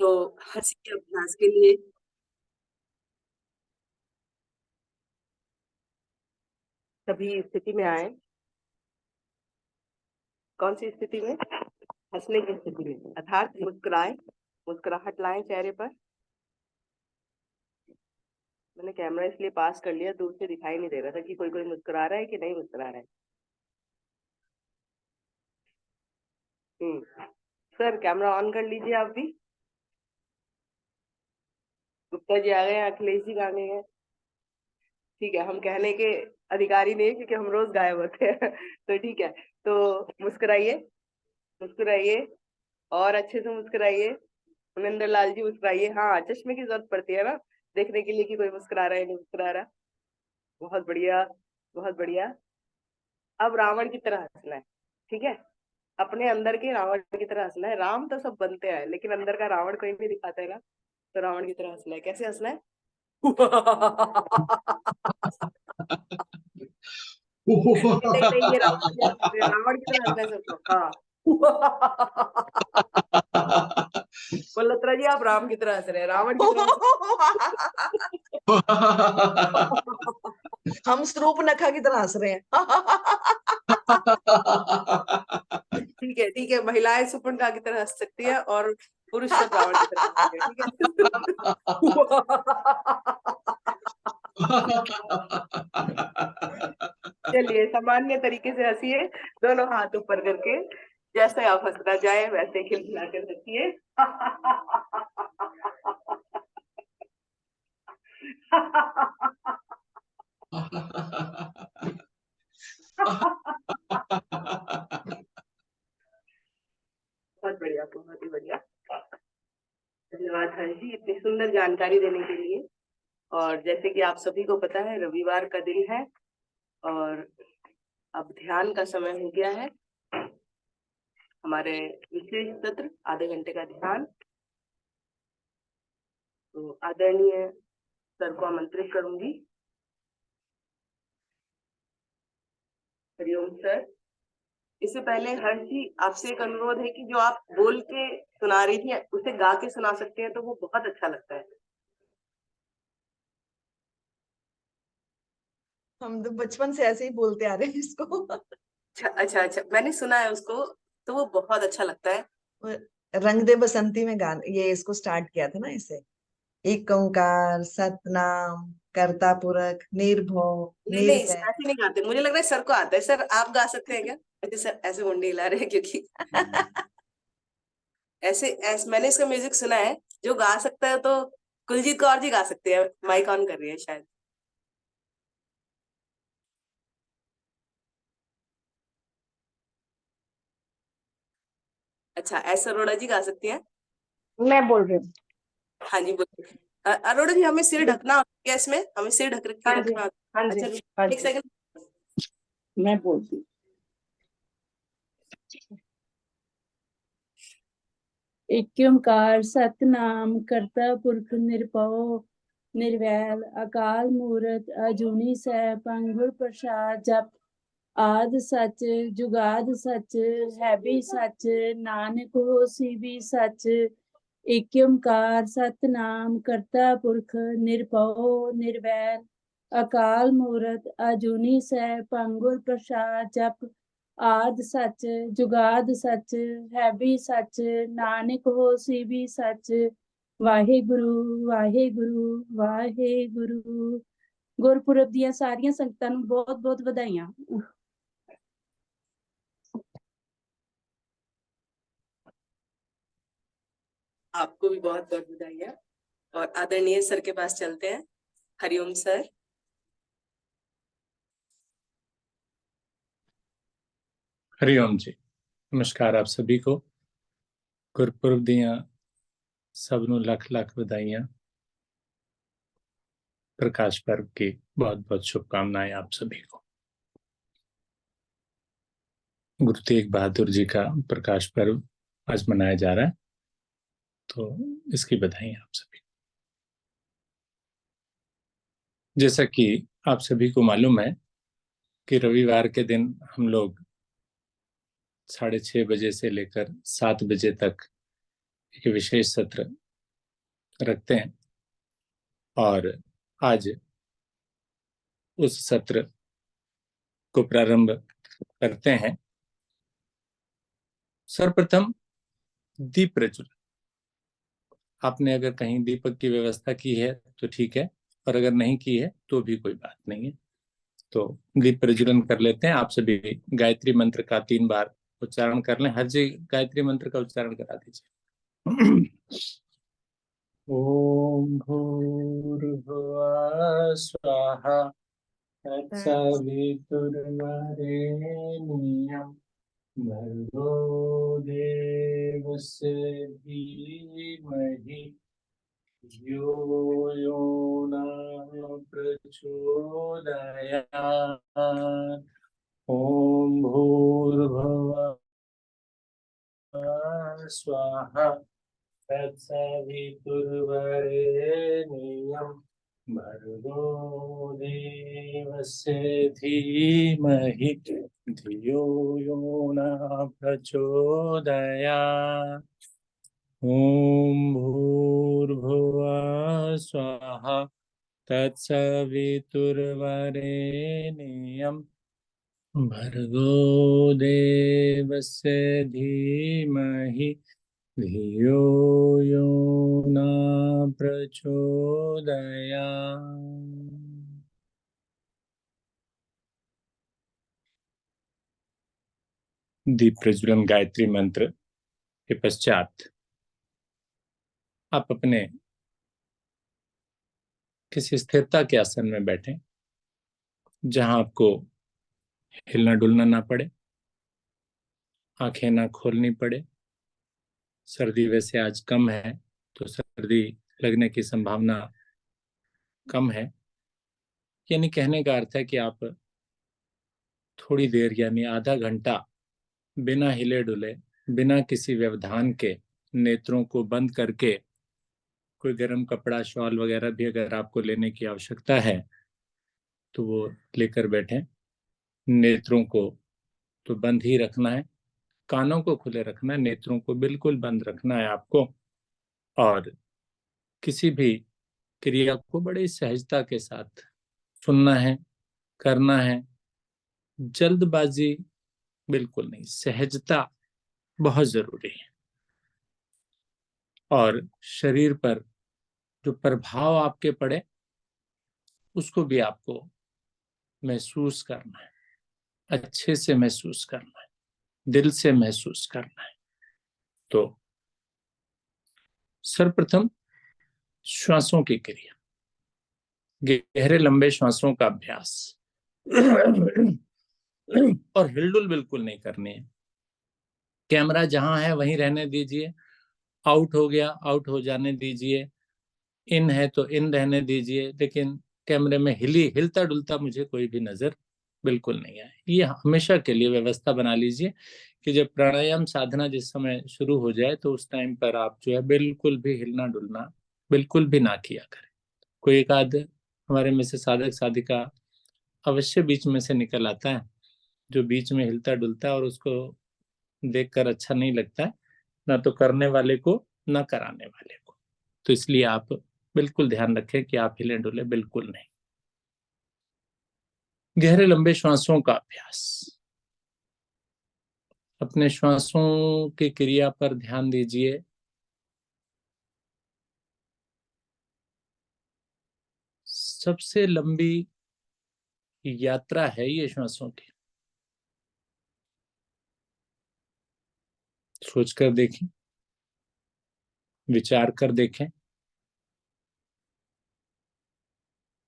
तो हंसी के अभ्यास के लिए सभी स्थिति में आए। कौन सी स्थिति में? हंसने की स्थिति में, अर्थात मुस्कुराए, मुस्कुराहट लाएं चेहरे पर। मैंने कैमरा इसलिए पास कर लिया, दूर से दिखाई नहीं दे रहा था कि कोई कोई मुस्कुरा रहा है कि नहीं मुस्कुरा रहा है। सर कैमरा ऑन कर लीजिए आप भी। गुप्ता जी आ गए हैं, अखिलेश जी आ गए हैं। ठीक है, हम कहने के अधिकारी नहीं क्योंकि हम रोज गायब होते हैं तो ठीक है, तो मुस्कुराइए, मुस्कुराइए और अच्छे से मुस्कुराइए। मनिंदर लाल जी मुस्कुराइए। हाँ, चश्मे की जरूरत पड़ती है ना देखने के लिए कि कोई मुस्कुरा रहा है नहीं मुस्कुरा रहा। बहुत बढ़िया, बहुत बढ़िया। अब रावण की तरह हंसना है, ठीक है? अपने अंदर के रावण की तरह हंसना है। राम तो सब बनते हैं लेकिन अंदर का रावण कोई नहीं दिखाता है ना, तो रावण की तरह हंसना है। कैसे हंसना है? नहीं नहीं, ये रावण की तरह हंसना है सबको। हाँ मल्होत्रा जी आप राम की तरह हंस रहे हैं, रावण की तरह हम शूर्पणखा की तरह हंस रहे हैं। ठीक है, ठीक है, महिलाएं शूर्पणखा की तरह हंस सकती है और पुरुष सब रावण की तरह हंसते हैं, ठीक है? चलिए सामान्य तरीके से हंसिए, दोनों हाथ ऊपर करके। जैसे आप हंसना जाए वैसे खिलखिला कर हंसिए। बहुत बढ़िया, बहुत ही बढ़िया। धन्यवाद हर्ष जी इतनी सुंदर जानकारी देने के लिए। और जैसे कि आप सभी को पता है, रविवार का दिन है और अब ध्यान का समय हो गया है। हमारे विशेष सत्र आधे घंटे का ध्यान। तो आदरणीय सर को आमंत्रित करूंगी। हरिओम सर। इससे पहले हर्ष जी आपसे एक अनुरोध है कि जो आप बोल के सुना रही थी उसे गा के सुना सकते हैं तो वो बहुत अच्छा लगता है। हम तो बचपन से ऐसे ही बोलते आ रहे हैं इसको। अच्छा अच्छा अच्छा, मैंने सुना है उसको, तो वो बहुत अच्छा लगता है। रंग दे बसंती में गान ये इसको स्टार्ट किया था ना इसे। एक ओंकार सतनाम कर्ता पुरख निर्भव नहीं नहीं, निर्वैर। ऐसे नहीं गाते, मुझे लग रहा है सर को आता है। सर आप गा सकते हैं क्या? ऐसे सर ऐसे मुंडी हिला रहे हैं क्योंकि ऐसे मैंने इसका म्यूजिक सुना है। जो गा सकता है तो कुलजीत कौर जी गा सकते हैं, माइक ऑन कर रही है शायद। अच्छा, एस अरोड़ा जी गा सकती हैं। मैं बोल रही हूँ। हाँ जी बोलिए। अरोड़ा जी, हमें सिर ढकना होता है इसमें, हमें सिर ढक के हाँ जी, रखना होता हाँ है। जी, अच्छा हाँ एक जी, सेकंड। मैं बोलती हूँ। एक ओंकार सतनाम करता पुरख निरभव निर्वैर अकाल मूरत अजूनी सैभं गुर प्रसाद जप आद सच जुगाद सच है भी सच नानक होसी भी सच। एक ओंकार सतनाम करता पुरख निरभव निर्वैर अकाल मूरत अजूनी सैभं गुर प्रसाद जप आद सच जुगाद सच है भी सच नानक होसी भी सच। ਵਾਹਿਗੁਰੂ ਵਾਹਿਗੁਰੂ ਵਾਹਿਗੁਰੂ। ਗੁਰਪੁਰਬ ਦੀਆਂ ਸਾਰੀਆਂ ਸੰਗਤਾਂ ਨੂੰ ਬਹੁਤ ਬਹੁਤ ਵਧਾਈਆਂ। आपको भी बहुत बहुत बधाई। और आदरणीय सर के पास चलते हैं। हरिओम सर। हरिओम जी, नमस्कार आप सभी को। गुरपुरब दियां सब नूं लख लख ਵਧਾਈਆਂ। प्रकाश पर्व की बहुत बहुत शुभकामनाएं आप सभी को। गुरु तेग बहादुर जी का प्रकाश पर्व आज मनाया जा रहा है, तो इसकी बधाई आप सभी को। जैसा कि आप सभी को मालूम है कि रविवार के दिन हम लोग 6:30 बजे से लेकर 7 बजे तक एक विशेष सत्र रखते हैं और आज उस सत्र को प्रारंभ करते हैं। सर्वप्रथम दीप प्रज्वलन। आपने अगर कहीं दीपक की व्यवस्था की है तो ठीक है, और अगर नहीं की है तो भी कोई बात नहीं है। तो दीप प्रज्वलन कर लेते हैं। आप सभी गायत्री मंत्र का 3 बार उच्चारण कर लें। हर जी गायत्री मंत्र का उच्चारण करा दीजिए। ओम भूर्भुवः स्वाहा तत्सवितुर्वरेण्यं भर्गो देवस्य धीमहि धियो यो न प्रचोदयात्। ओम भूर्भुवः स्वाहा तत्सवितुर्वरेण्यं भर्गो देवस्य धीमहि धियो यो नः प्रचोदयात्। ॐ भूर्भुवः स्वः तत्सवितुर्वरेण्यं भर्गो देवस्य धीमहि धियो यो न प्रचोदयात्। दीप प्रज्वलन गायत्री मंत्र के पश्चात आप अपने किसी स्थिरता के आसन में बैठें जहां आपको हिलना डुलना ना पड़े, आंखें ना खोलनी पड़े। सर्दी वैसे आज कम है तो सर्दी लगने की संभावना कम है। यानी कहने का अर्थ है कि आप थोड़ी देर यानी आधा घंटा बिना हिले डुले, बिना किसी व्यवधान के, नेत्रों को बंद करके, कोई गर्म कपड़ा शॉल वगैरह भी अगर आपको लेने की आवश्यकता है तो वो लेकर बैठें। नेत्रों को तो बंद ही रखना है, कानों को खुले रखना है, नेत्रों को बिल्कुल बंद रखना है आपको। और किसी भी क्रिया को बड़ी सहजता के साथ सुनना है, करना है। जल्दबाजी बिल्कुल नहीं, सहजता बहुत जरूरी है। और शरीर पर जो प्रभाव आपके पड़े उसको भी आपको महसूस करना है, अच्छे से महसूस करना है, दिल से महसूस करना है। तो सर्वप्रथम श्वासों की क्रिया, गहरे लंबे श्वासों का अभ्यास। और हिलडुल बिल्कुल नहीं करनी है। कैमरा जहां है वहीं रहने दीजिए। आउट हो गया, आउट हो जाने दीजिए। इन है तो इन रहने दीजिए, लेकिन कैमरे में हिलता डुलता मुझे कोई भी नजर बिल्कुल नहीं आए। ये हमेशा के लिए व्यवस्था बना लीजिए कि जब प्राणायाम साधना जिस समय शुरू हो जाए तो उस टाइम पर आप जो है बिल्कुल भी हिलना डुलना बिल्कुल भी ना किया करें। कोई एक आध हमारे में से साधक साधिका अवश्य बीच में से निकल आता है जो बीच में हिलता डुलता है, और उसको देखकर अच्छा नहीं लगता है, ना तो करने वाले को ना कराने वाले को। तो इसलिए आप बिल्कुल ध्यान रखें कि आप हिले डुले बिल्कुल नहीं। गहरे लंबे श्वासों का अभ्यास। अपने श्वासों की क्रिया पर ध्यान दीजिए। सबसे लंबी यात्रा है ये श्वासों की। सोचकर देखें, विचार कर देखें।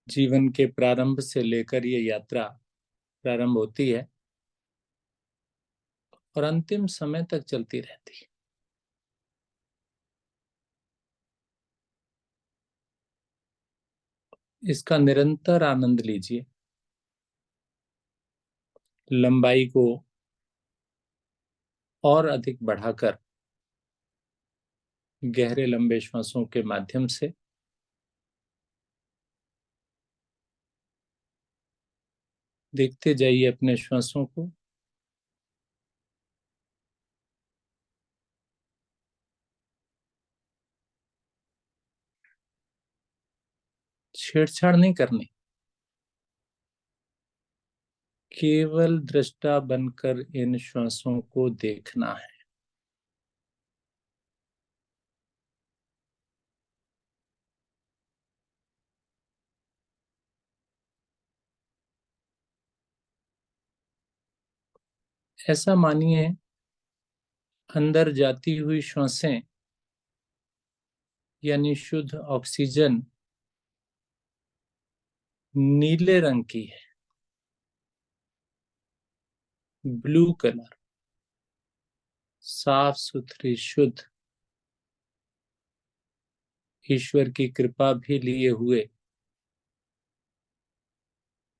जीवन के प्रारंभ से लेकर ये यात्रा प्रारंभ होती है और अंतिम समय तक चलती रहती है। इसका निरंतर आनंद लीजिए। लंबाई को और अधिक बढ़ाकर गहरे लंबे श्वासों के माध्यम से देखते जाइए अपने श्वासों को। छेड़छाड़ नहीं करनी, केवल दृष्टा बनकर इन श्वासों को देखना है। ऐसा मानिए अंदर जाती हुई श्वासें यानी शुद्ध ऑक्सीजन नीले रंग की है, ब्लू कलर, साफ सुथरी शुद्ध, ईश्वर की कृपा भी लिए हुए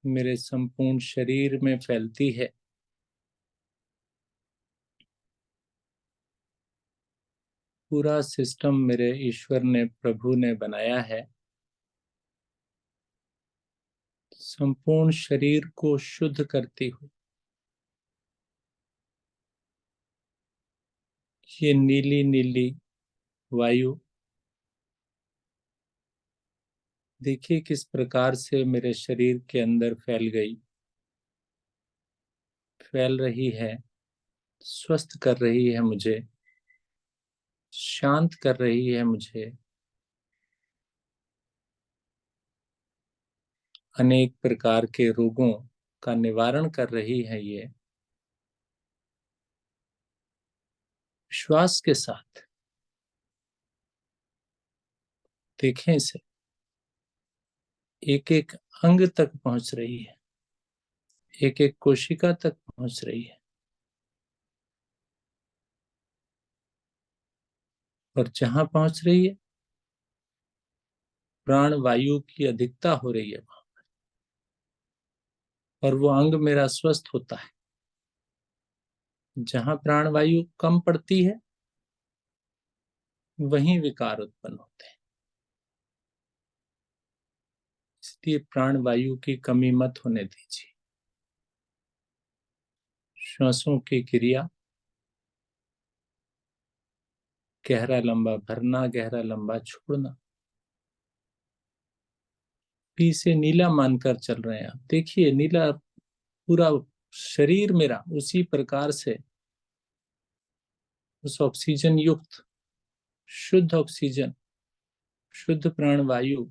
मेरे संपूर्ण शरीर में फैलती है। पूरा सिस्टम मेरे ईश्वर ने, प्रभु ने बनाया है, संपूर्ण शरीर को शुद्ध करती हुई। ये नीली नीली वायु देखिए किस प्रकार से मेरे शरीर के अंदर फैल गई, फैल रही है, स्वस्थ कर रही है मुझे, शांत कर रही है मुझे, अनेक प्रकार के रोगों का निवारण कर रही है। ये विश्वास के साथ देखें इसे, एक एक अंग तक पहुंच रही है, एक एक कोशिका तक पहुंच रही है, और जहां पहुंच रही है प्राण वायु की अधिकता हो रही है वहां, और वो अंग मेरा स्वस्थ होता है। जहां प्राण वायु कम पड़ती है वहीं विकार उत्पन्न होते हैं। इसलिए प्राण वायु की कमी मत होने दीजिए। श्वासों की क्रिया, गहरा लंबा भरना, गहरा लंबा छोड़ना, पी से नीला मानकर चल रहे हैं आप। देखिए नीला, पूरा शरीर मेरा उसी प्रकार से उस ऑक्सीजन युक्त शुद्ध ऑक्सीजन, शुद्ध प्राण वायु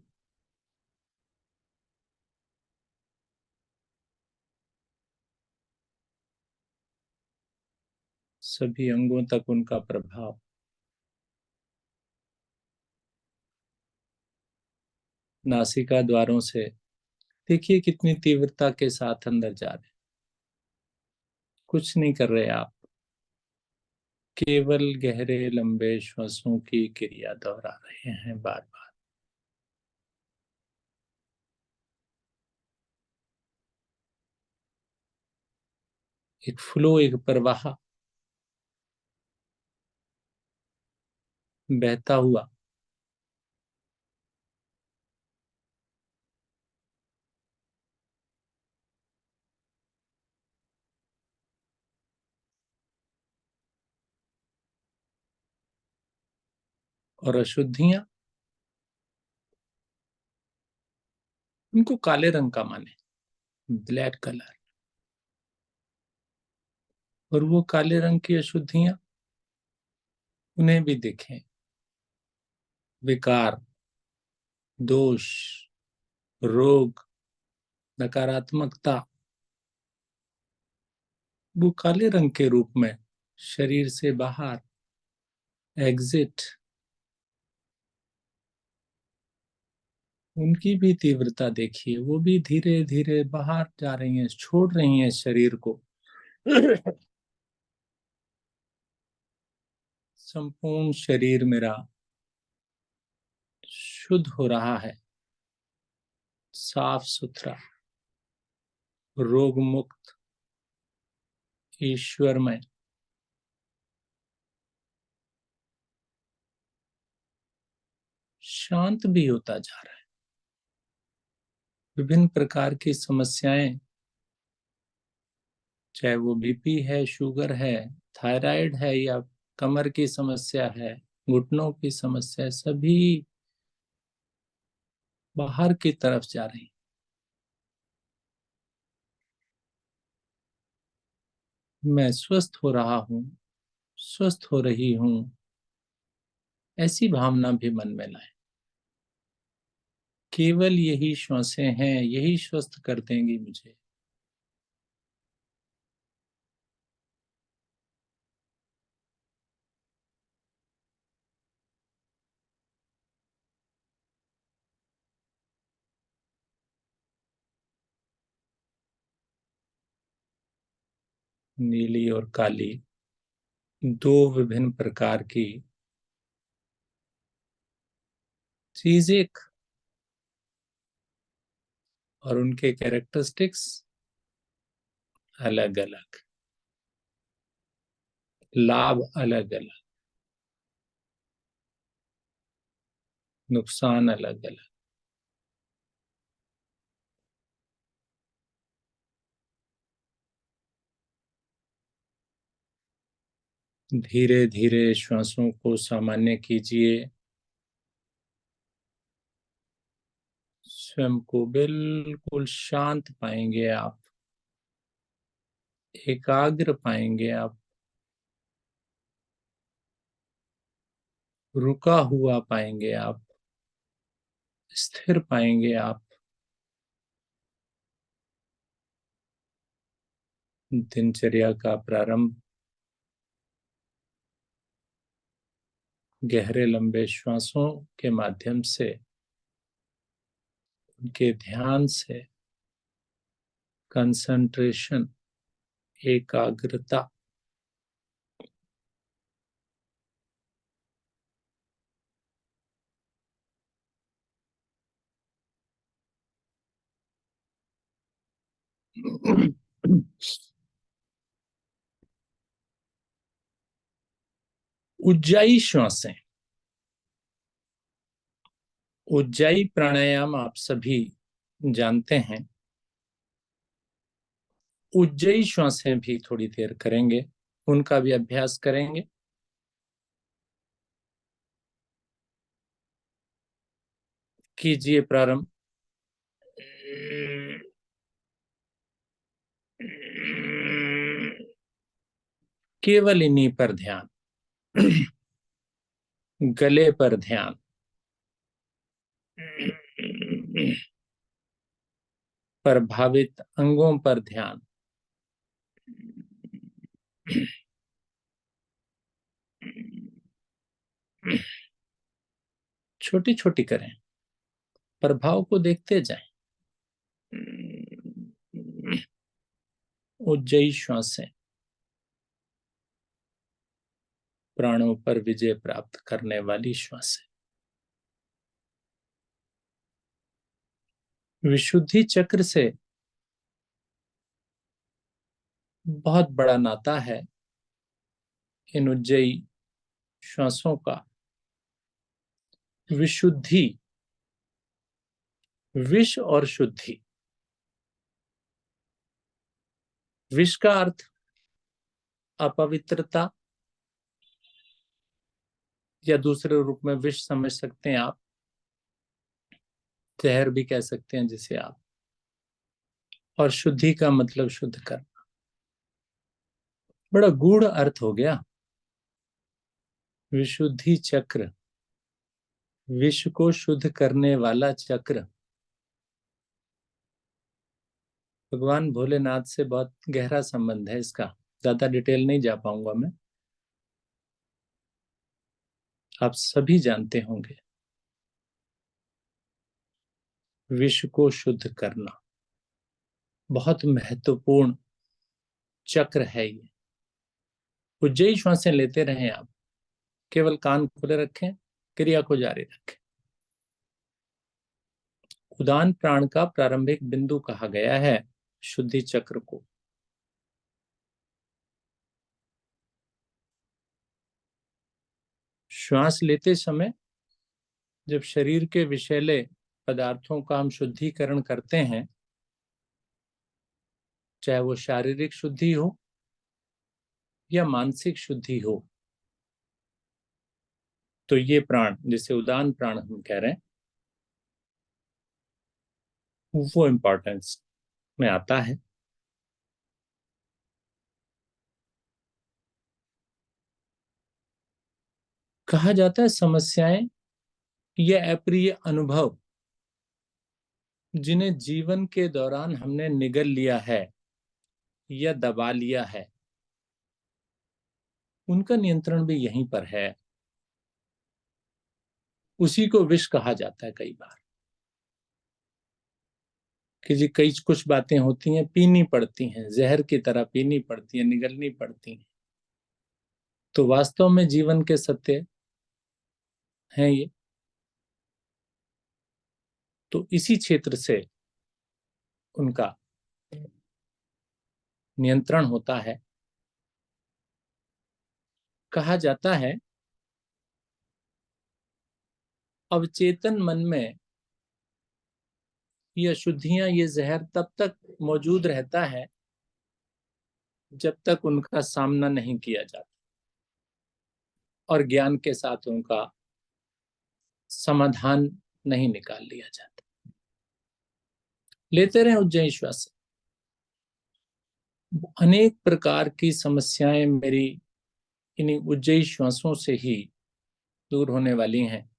सभी अंगों तक उनका प्रभाव, नासिका द्वारों से देखिए कितनी तीव्रता के साथ अंदर जा रहे। कुछ नहीं कर रहे आप, केवल गहरे लंबे श्वासों की क्रिया दोहरा रहे हैं बार बार। एक फ्लो, एक प्रवाह बहता हुआ और अशुद्धियां उनको काले रंग का माने, ब्लैक कलर, और वो काले रंग की अशुद्धियां उन्हें भी देखें, विकार, दोष, रोग, नकारात्मकता वो काले रंग के रूप में शरीर से बाहर एग्जिट, उनकी भी तीव्रता देखिए, वो भी धीरे धीरे बाहर जा रही हैं, छोड़ रही हैं शरीर को। संपूर्ण शरीर मेरा शुद्ध हो रहा है, साफ सुथरा, रोग मुक्त, ईश्वरमय, शांत भी होता जा रहा है। विभिन्न प्रकार की समस्याएं, चाहे वो बीपी है, शुगर है, थायराइड है, या कमर की समस्या है, घुटनों की समस्या है, सभी बाहर की तरफ जा रही। मैं स्वस्थ हो रहा हूं, स्वस्थ हो रही हूं, ऐसी भावना भी मन में लाए। केवल यही श्वासें हैं, यही स्वस्थ कर देंगी मुझे। नीली और काली दो विभिन्न प्रकार की चीजें और उनके कैरेक्टरिस्टिक्स अलग अलग, लाभ अलग अलग, नुकसान अलग अलग। धीरे धीरे श्वासों को सामान्य कीजिए। स्वयं को बिल्कुल शांत पाएंगे आप, एकाग्र पाएंगे आप, रुका हुआ पाएंगे आप, स्थिर पाएंगे आप। दिनचर्या का प्रारंभ गहरे लंबे श्वासों के माध्यम से, उनके ध्यान से, कंसंट्रेशन, एकाग्रता। उज्जाई श्वासें, उज्जाई प्राणायाम आप सभी जानते हैं। उज्जाई श्वासें भी थोड़ी देर करेंगे, उनका भी अभ्यास करेंगे। कीजिए प्रारंभ। केवल इन्हीं पर ध्यान, गले पर ध्यान, प्रभावित अंगों पर ध्यान। छोटी छोटी करें, प्रभाव को देखते जाएं। उज्जाई श्वासें प्राणों पर विजय प्राप्त करने वाली श्वासें। विशुद्धि चक्र से बहुत बड़ा नाता है इन उज्जाई श्वासों का। विशुद्धि, विष और शुद्धि। विष का अर्थ अपवित्रता, या दूसरे रूप में विष समझ सकते हैं आप, जहर भी कह सकते हैं जिसे आप। और शुद्धि का मतलब शुद्ध करना। बड़ा गूढ़ अर्थ हो गया। विशुद्धि चक्र, विश्व को शुद्ध करने वाला चक्र। भगवान भोलेनाथ से बहुत गहरा संबंध है इसका, ज्यादा डिटेल नहीं जा पाऊंगा मैं, आप सभी जानते होंगे। विश्व को शुद्ध करना बहुत महत्वपूर्ण चक्र है ये। उज्जाई श्वासें लेते रहें आप, केवल कान खुले रखें, क्रिया को जारी रखें। उदान प्राण का प्रारंभिक बिंदु कहा गया है शुद्धि चक्र को। श्वास लेते समय जब शरीर के विषैले पदार्थों का हम शुद्धिकरण करते हैं, चाहे वो शारीरिक शुद्धि हो या मानसिक शुद्धि हो, तो ये प्राण, जिसे उदान प्राण हम कह रहे हैं, वो इम्पोर्टेंस में आता है। कहा जाता है समस्याएं ये अप्रिय अनुभव जिन्हें जीवन के दौरान हमने निगल लिया है या दबा लिया है, उनका नियंत्रण भी यहीं पर है। उसी को विष कहा जाता है कई बार, कि जी कई कुछ बातें होती हैं, पीनी पड़ती हैं, जहर की तरह पीनी पड़ती हैं, निगलनी पड़ती हैं। तो वास्तव में जीवन के सत्य हैं ये। तो इसी क्षेत्र से उनका नियंत्रण होता है। कहा जाता है अवचेतन मन में ये अशुद्धियां, ये जहर तब तक मौजूद रहता है जब तक उनका सामना नहीं किया जाता और ज्ञान के साथ उनका समाधान नहीं निकाल लिया जाता। लेते रहे उज्जयी श्वास। अनेक प्रकार की समस्याएं मेरी इन्हीं उज्जयी श्वासों से ही दूर होने वाली हैं।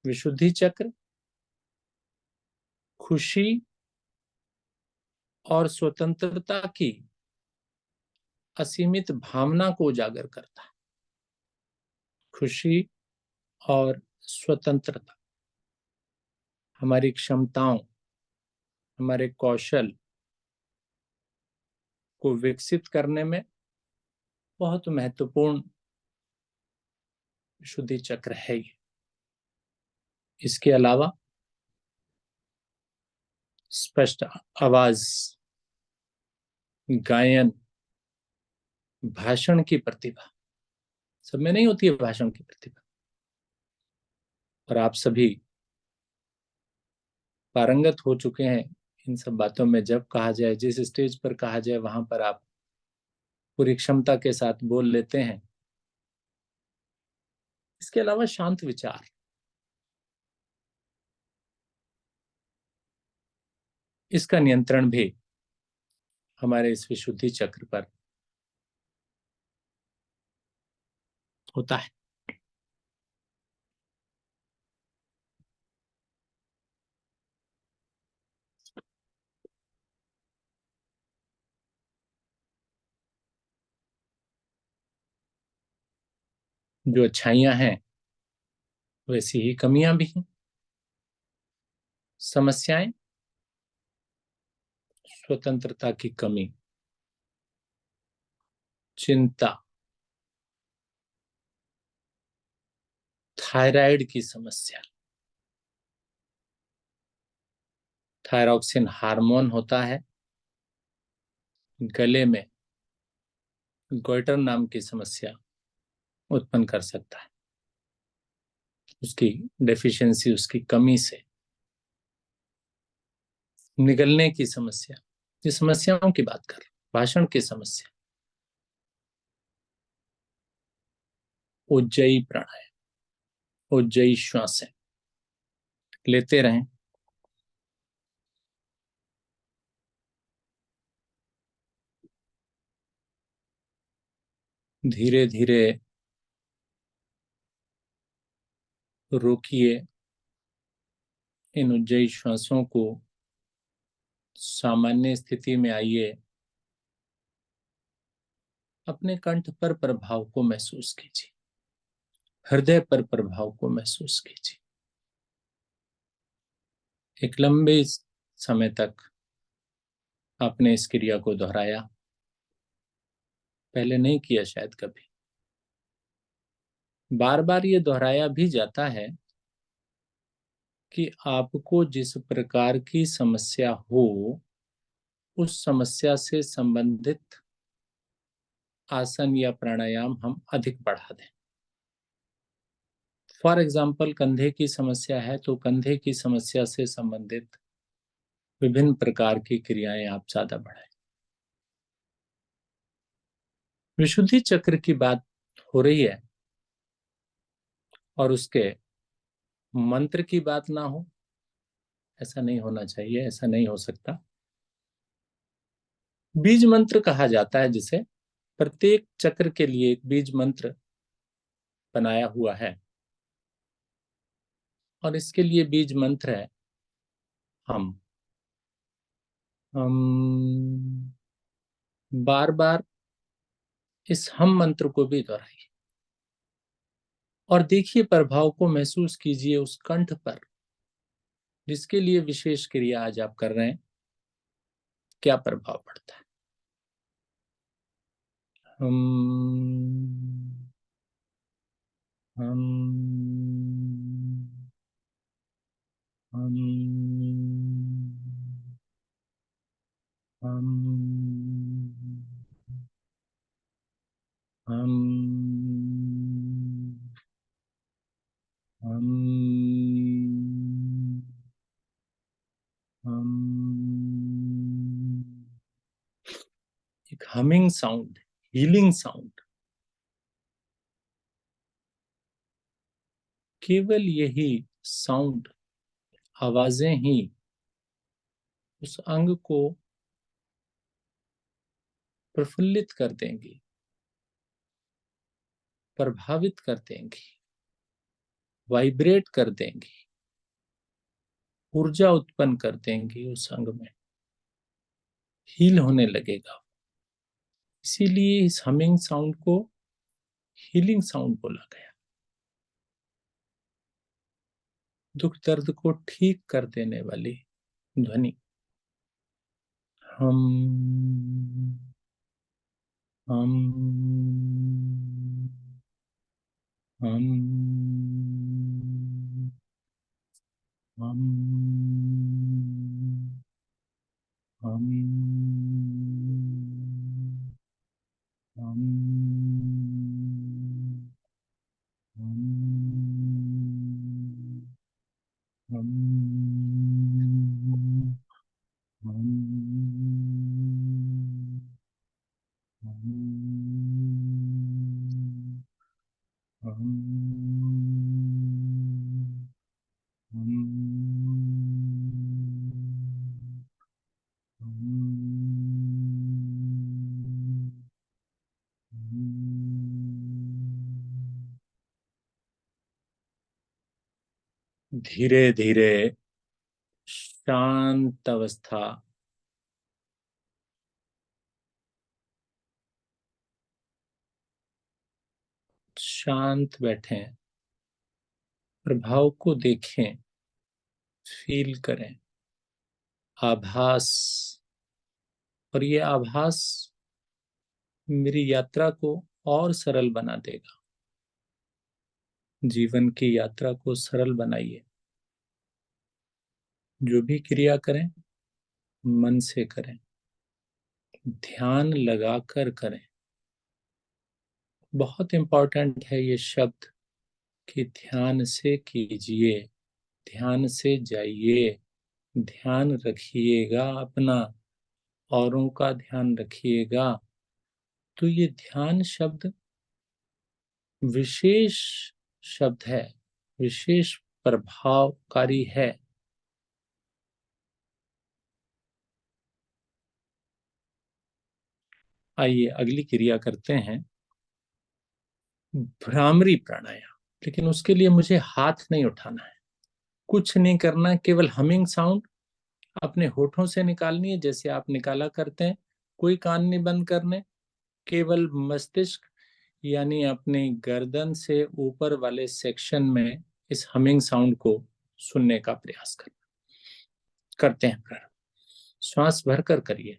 विशुद्धि चक्र खुशी और स्वतंत्रता की असीमित भावना को उजागर करता है। खुशी और स्वतंत्रता हमारी क्षमताओं, हमारे कौशल को विकसित करने में बहुत महत्वपूर्ण विशुद्धि चक्र है ये। इसके अलावा स्पष्ट आवाज, गायन, भाषण की प्रतिभा, सब में नहीं होती है भाषण की प्रतिभा, और आप सभी पारंगत हो चुके हैं इन सब बातों में। जब कहा जाए, जिस स्टेज पर कहा जाए, वहां पर आप पूरी क्षमता के साथ बोल लेते हैं। इसके अलावा शांत विचार, इसका नियंत्रण भी हमारे इस विशुद्धि चक्र पर होता है। जो अच्छाइयां हैं वैसी ही कमियां भी हैं। समस्याएं, स्वतंत्रता की कमी, चिंता, थायराइड की समस्या। थायरॉक्सिन हार्मोन होता है, गले में गोइटर नाम की समस्या उत्पन्न कर सकता है। उसकी डेफिशिएंसी, उसकी कमी से निगलने की समस्या, ये समस्याओं की बात कर रहे, भाषण की समस्या। उज्जयी प्राणायाम, उज्जयी श्वासें लेते रहें। धीरे धीरे रोकिए इन उज्जयी श्वासों को, सामान्य स्थिति में आइए। अपने कंठ पर प्रभाव को महसूस कीजिए, हृदय पर प्रभाव को महसूस कीजिए। एक लंबे समय तक आपने इस क्रिया को दोहराया, पहले नहीं किया शायद कभी। बार बार ये दोहराया भी जाता है कि आपको जिस प्रकार की समस्या हो, उस समस्या से संबंधित आसन या प्राणायाम हम अधिक बढ़ा दें। फॉर एग्जाम्पल, कंधे की समस्या है तो कंधे की समस्या से संबंधित विभिन्न प्रकार की क्रियाएं आप ज्यादा बढ़ाएं। विशुद्धि चक्र की बात हो रही है और उसके मंत्र की बात ना हो, ऐसा नहीं होना चाहिए, ऐसा नहीं हो सकता। बीज मंत्र कहा जाता है जिसे, प्रत्येक चक्र के लिए एक बीज मंत्र बनाया हुआ है और इसके लिए बीज मंत्र है हम। बार बार इस हम मंत्र को भी दोहराइए और देखिए, प्रभाव को महसूस कीजिए उस कंठ पर जिसके लिए विशेष क्रिया आज आप कर रहे हैं, क्या प्रभाव पड़ता है। हम हम हम हम हम हम हम एक हमिंग साउंड, हीलिंग साउंड, केवल यही साउंड, आवाजें ही उस अंग को प्रफुल्लित कर देंगी, प्रभावित कर देंगी, वाइब्रेट कर देंगी, ऊर्जा उत्पन्न कर देंगी, उस अंग में हील होने लगेगा। इसीलिए इस हमिंग साउंड को हीलिंग साउंड बोला गया। दुख दर्द को ठीक कर देने वाली ध्वनि। हम हम हम हम हम हम हम हम धीरे धीरे शांत अवस्था, शांत बैठें, प्रभाव को देखें, फील करें, आभास। और ये आभास मेरी यात्रा को और सरल बना देगा। जीवन की यात्रा को सरल बनाइए। जो भी क्रिया करें मन से करें, ध्यान लगाकर करें। बहुत इंपॉर्टेंट है ये शब्द कि ध्यान से कीजिए, ध्यान से जाइए, ध्यान रखिएगा अपना, औरों का ध्यान रखिएगा। तो ये ध्यान शब्द विशेष शब्द है, विशेष प्रभावकारी है। आइए अगली क्रिया करते हैं, भ्रामरी प्राणायाम। लेकिन उसके लिए मुझे हाथ नहीं उठाना है, कुछ नहीं करना, केवल हमिंग साउंड अपने होठों से निकालनी है जैसे आप निकाला करते हैं। कोई कान नहीं बंद करने, केवल मस्तिष्क यानी अपनी गर्दन से ऊपर वाले सेक्शन में इस हमिंग साउंड को सुनने का प्रयास करते हैं। प्रारंभ, श्वास भरकर करिए।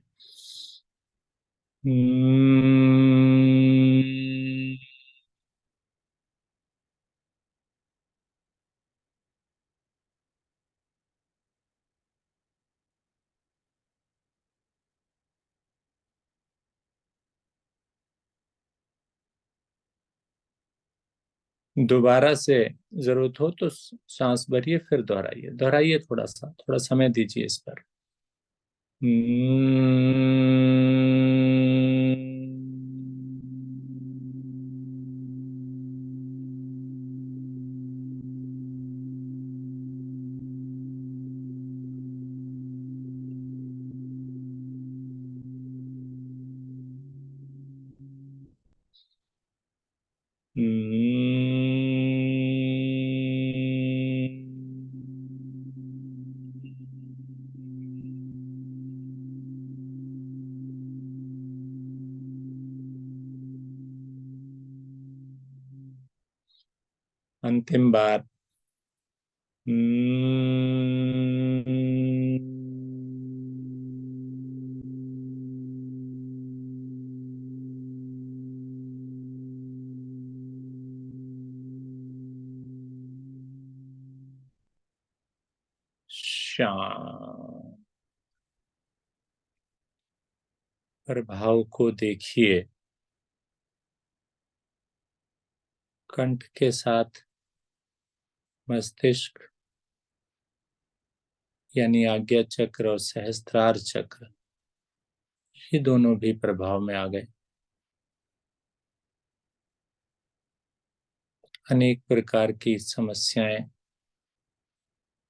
दोबारा से जरूरत हो तो सांस भरिए, फिर दोहराइए, दोहराइए, थोड़ा समय दीजिए इस पर। अंतिम बार। शांत। प्रभाव को देखिए। कंठ के साथ मस्तिष्क यानी आज्ञा चक्र और सहस्त्रार चक्र, ये दोनों भी प्रभाव में आ गए। अनेक प्रकार की समस्याएं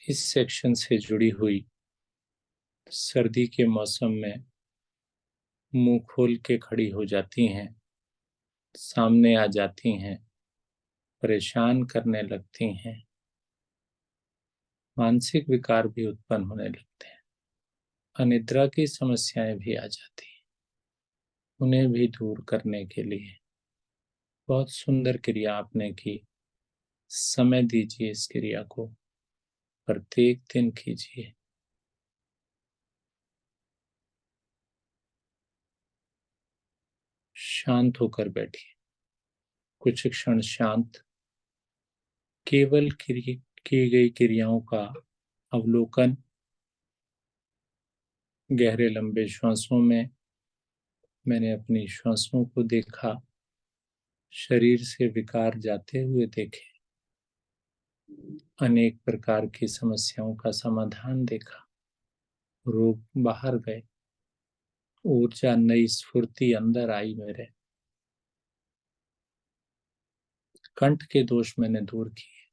इस सेक्शन से जुड़ी हुई सर्दी के मौसम में मुंह खोल के खड़ी हो जाती हैं, सामने आ जाती हैं, परेशान करने लगती हैं, मानसिक विकार भी उत्पन्न होने लगते हैं, अनिद्रा की समस्याएं भी आ जाती हैं। उन्हें भी दूर करने के लिए बहुत सुंदर क्रिया आपने की। समय दीजिए इस क्रिया को, प्रत्येक दिन कीजिए। शांत होकर बैठिए, कुछ क्षण शांत, केवल की गई क्रियाओं का अवलोकन। गहरे लंबे श्वासों में मैंने अपनी श्वासों को देखा, शरीर से विकार जाते हुए देखे, अनेक प्रकार की समस्याओं का समाधान देखा, रोग बाहर गए, ऊर्जा नई स्फूर्ति अंदर आई मेरे। कंठ के दोष मैंने दूर किए,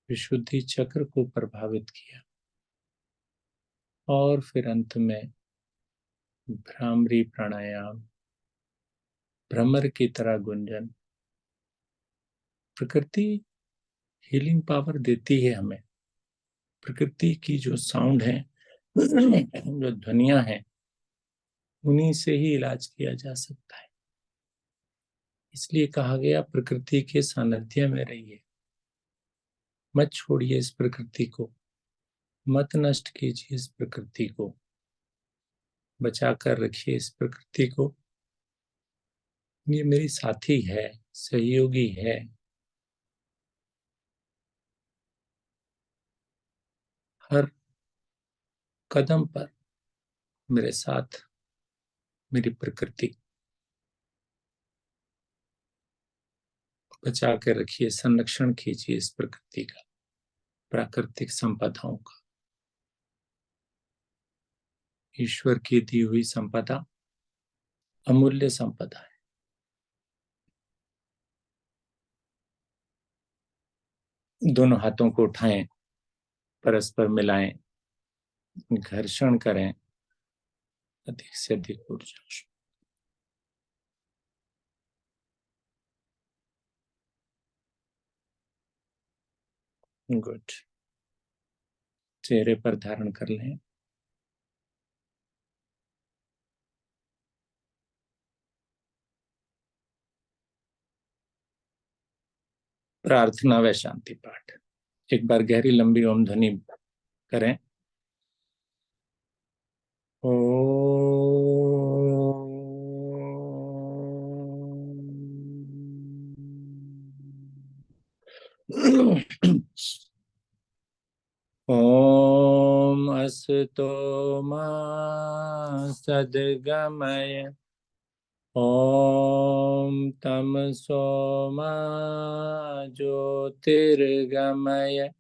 विशुद्धि चक्र को प्रभावित किया, और फिर अंत में भ्रामरी प्राणायाम, भ्रमर की तरह गुंजन। प्रकृति हीलिंग पावर देती है हमें। प्रकृति की जो साउंड है, जो ध्वनियां हैं, उन्हीं से ही इलाज किया जा सकता है। इसलिए कहा गया प्रकृति के सानिध्य में रहिए, मत छोड़िए इस प्रकृति को, मत नष्ट कीजिए इस प्रकृति को, बचा कर रखिए इस प्रकृति को। ये मेरी साथी है, सहयोगी है। हर कदम पर मेरे साथ मेरी प्रकृति। बचा के रखिए, संरक्षण कीजिए इस प्रकृति का, प्राकृतिक संपदाओं का। ईश्वर की दी हुई संपदा अमूल्य संपदा है। दोनों हाथों को उठाएं, परस्पर मिलाएं, घर्षण करें, अधिक से अधिक ऊर्जा। गुड। चेहरे पर धारण कर लें। प्रार्थना व शांति पाठ। एक बार गहरी लंबी ओम ध्वनि करें। ओम असतो मा सद्गमय, ओम तमसो मा ज्योतिर्गमय,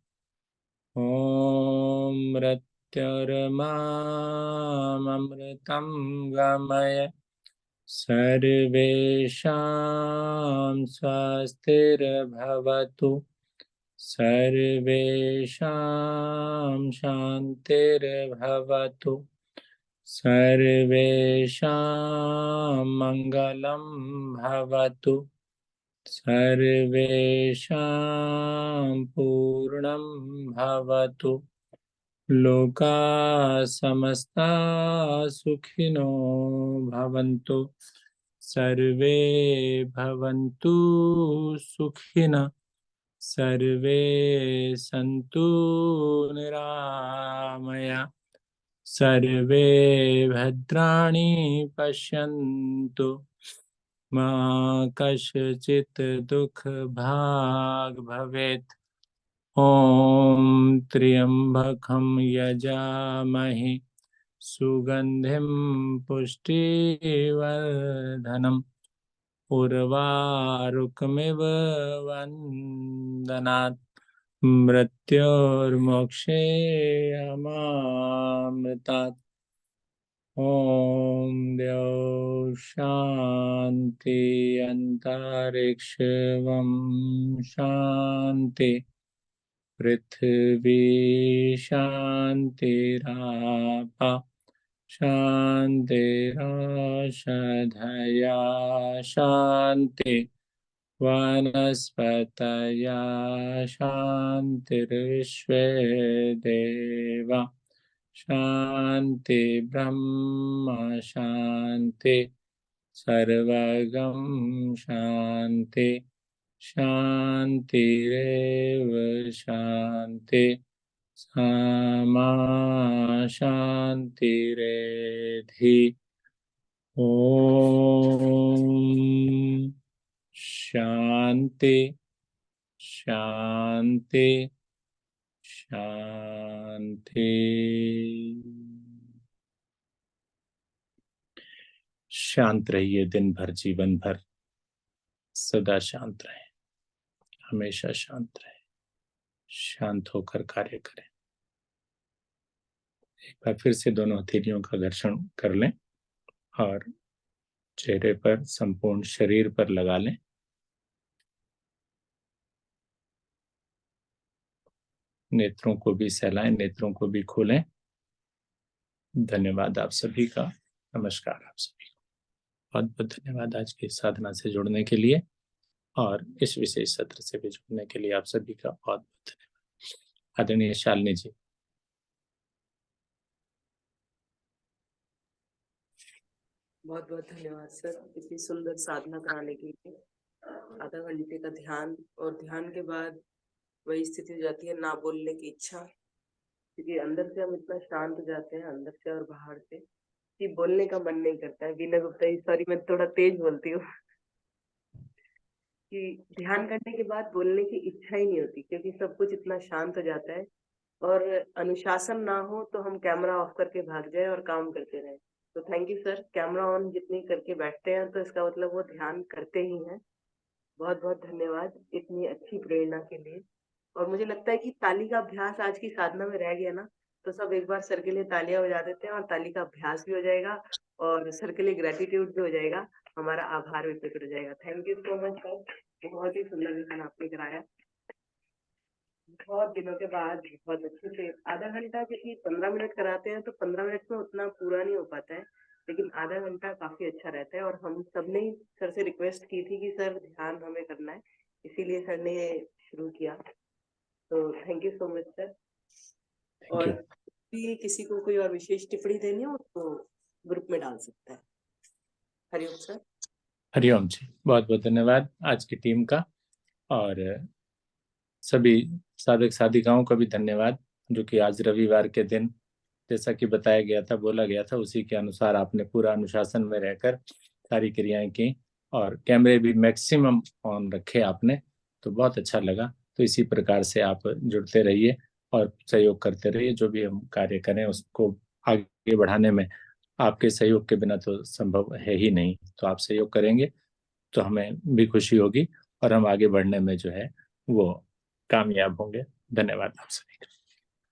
ओम मृत्युर्मामृतं गमय, सर्वेषां स्वस्तिर्भवतु, सर्वेषां शान्तिर्भवतु, सर्वेषां मङ्गलं भवतु, सर्वेषां पूर्णं भवतु, लोकाः समस्ताः सुखिनो भवन्तु, सर्वे भवन्तु सुखिनः। सर्वे सन्तु निरामया, सर्वे भद्राणि पश्यन्तु, मा कश्चित् दुःखभाग् भवेत्। ॐ त्र्यम्बकं यजामहे सुगन्धिं पुष्टिवर्धनम् उर्वारुकमिव वन्दनात् मृत्योर्मोक्षे अमामृतात्। ॐ द्यौः शान्ति अन्तरिक्षं शान्ति पृथ्वी शान्तिरापः शान्तिरोषधया शान्ति वनस्पतया शान्तिर्विश्वे देवा शान्ति ब्रह्म शान्ति सर्वगं शान्ति शान्तिरेव शान्ति सामा शान्तिरेधि। ॐ शान्ति शान्ति शान्ति। शांत रहिए, दिन भर जीवन भर सदा शांत रहे, हमेशा शांत रहे, शांत होकर कार्य करें। एक बार फिर से दोनों हथेलियों का घर्षण कर लें और चेहरे पर, संपूर्ण शरीर पर लगा लें। नेत्रों को भी सहलाएं, नेत्रों को भी खोलें। धन्यवाद आप सभी का, नमस्कार आप सभी को, बहुत बहुत धन्यवाद आज की साधना से जुड़ने के लिए और इस विशेष सत्र से भी जुड़ने के लिए आप सभी का बहुत बहुत धन्यवाद। आदरणीय शालिनी जी। बहुत बहुत धन्यवाद सर, इतनी सुंदर साधना कराने के लिए। आधा घंटे का ध्यान, और ध्यान के बाद वही स्थिति हो जाती है ना बोलने की इच्छा, क्योंकि अंदर से हम इतना शांत हो जाते हैं, अंदर से और बाहर से, कि बोलने का मन नहीं करता है। बीना गुप्ता जी, सॉरी मैं थोड़ा तेज बोलती हूँ, कि ध्यान करने के बाद बोलने की इच्छा ही नहीं होती, क्योंकि सब कुछ इतना शांत हो जाता है। और अनुशासन ना हो तो हम कैमरा ऑफ करके भाग जाए और काम करते रहे। तो thank you sir, camera on जितनी करके बैठते हैं तो इसका मतलब वो ध्यान करते ही हैं। बहुत बहुत धन्यवाद इतनी अच्छी प्रेरणा के लिए। और मुझे लगता है कि ताली का अभ्यास आज की साधना में रह गया ना, तो सब एक बार सर के लिए तालियां बजा देते हैं और ताली का अभ्यास भी हो जाएगा और सर के लिए ग्रेटिट्यूड भी हो जाएगा, हमारा आभार भी प्रकट हो जाएगा। Thank you so much sir, बहुत ही सुंदर विधान आपने कराया। बहुत दिनों के बाद बहुत अच्छे से आधा घंटा, क्योंकि 15 मिनट कराते हैं तो 15 मिनट में उतना पूरा नहीं हो पाता है, लेकिन आधा घंटा काफी अच्छा रहता है। और हम सब ने सर से रिक्वेस्ट की थी कि सर ध्यान हमें करना है, इसीलिए सर ने ये शुरू किया। तो thank you so much sir. और भी किसी को कोई और विशेष टिप्पणी देनी हो तो ग्रुप में डाल सकता है। हरिओम सर। हरिओम जी, बहुत बहुत धन्यवाद आज की टीम का, और सभी साधक साधिकाओं का भी धन्यवाद, जो कि आज रविवार के दिन जैसा कि बताया गया था, बोला गया था, उसी के अनुसार आपने पूरा अनुशासन में रहकर सारी क्रियाएं की और कैमरे भी मैक्सिमम ऑन रखे आपने, तो बहुत अच्छा लगा। तो इसी प्रकार से आप जुड़ते रहिए और सहयोग करते रहिए। जो भी हम कार्य करें उसको आगे बढ़ाने में आपके सहयोग के बिना तो संभव है ही नहीं। तो आप सहयोग करेंगे तो हमें भी खुशी होगी और हम आगे बढ़ने में जो है वो कामयाब होंगे। धन्यवाद आप सभी का।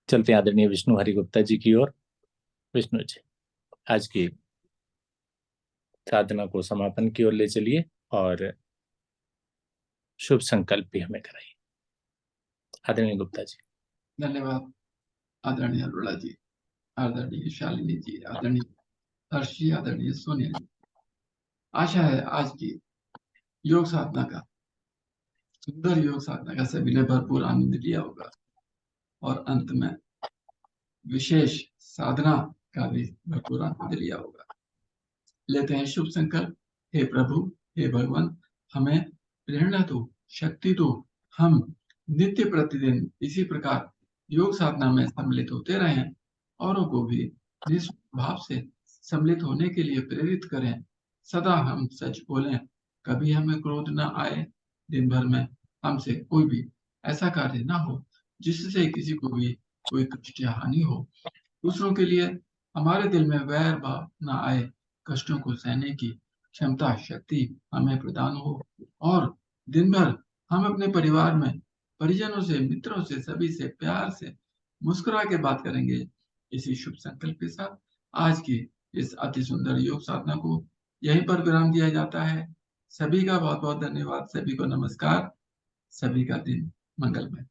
चलते हैं आदरणीय विष्णु हरिगुप्ता जी की ओर। विष्णु जी, आज की साधना को समापन की ओर ले चलिए और शुभ संकल्प भी हमें कराइए। आदरणीय गुप्ता जी। धन्यवाद आदरणीय अरुणा जी, आदरणीय शालिनी जी, आदरणीय हर्षी, आदरणीय सोनिया जी। आशा है आज की योग साधना का, सुंदर योग साधना का सभी ने भरपूर आनंद लिया होगा और अंत में विशेष साधना का भी भरपूर आनंद लिया होगा। लेते हैं शुभ संकल्प। हे प्रभु, हे भगवान, हमें प्रेरणा दो, शक्ति दो, हम नित्य प्रतिदिन इसी प्रकार योग साधना में सम्मिलित होते रहें, औरों को भी निस्वार्थ भाव से सम्मिलित होने के लिए प्रेरित करें। सदा हम सच बोलें, कभी हमें क्रोध न आए, दिन भर में हमसे कोई भी ऐसा कार्य न हो जिससे किसी को भी कोई कष्ट या हानि हो। दूसरों के लिए हमारे दिल में वैर भाव न आए, कष्टों को सहने की क्षमता शक्ति हमें प्रदान हो, और दिन भर हम अपने परिवार में परिजनों से, मित्रों से, सभी से प्यार से मुस्कुरा के बात करेंगे। इसी शुभ संकल्प के साथ आज की इस अति सुंदर योग साधना को यहीं पर विराम दिया जाता है। सभी का बहुत बहुत धन्यवाद, सभी को नमस्कार, सभी का दिन मंगलमय।